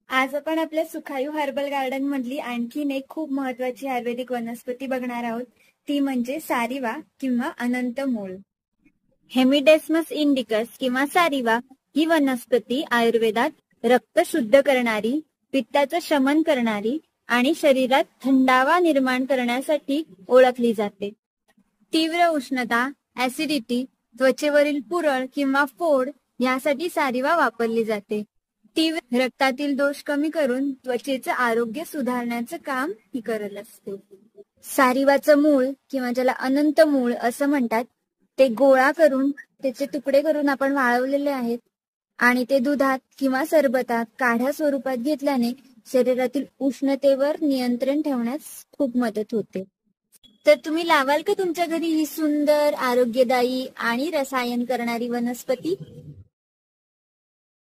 आज आपण आपल्या सुखायू हर्बल गार्डन मधली आणखीन एक खूप महत्वाची आयुर्वेदिक वनस्पती बघणार आहोत. ती म्हणजे सारिवा किंवा अनंत मूळ. हेमिडेस्मस इंडिकस किंवा सारिवा ही वनस्पती आयुर्वेदात रक्त शुद्ध करणारी, पित्ताचं शमन करणारी आणि शरीरात थंडावा निर्माण करण्यासाठी ओळखली जाते. तीव्र उष्णता, ऍसिडिटी, त्वचेवरील पुरळ किंवा फोड यासाठी सारिवा वापरली जाते. तीव्र रक्तातील दोष कमी करून त्वचेचं आरोग्य सुधारण्याचं काम ही करत असते. सारिवाचं मूळ किंवा ज्याला अनंत मूळ असं म्हणतात, ते गोळा करून त्याचे तुकडे करून आपण वाळवलेले आहेत आणि ते दुधात किंवा सरबतात काढ्या स्वरूपात घेतल्याने शरीरातील उष्णतेवर नियंत्रण ठेवण्यास खूप मदत होते. तर तुम्ही लावाल का तुमच्या घरी ही सुंदर, आरोग्यदायी आणि रसायन करणारी वनस्पती?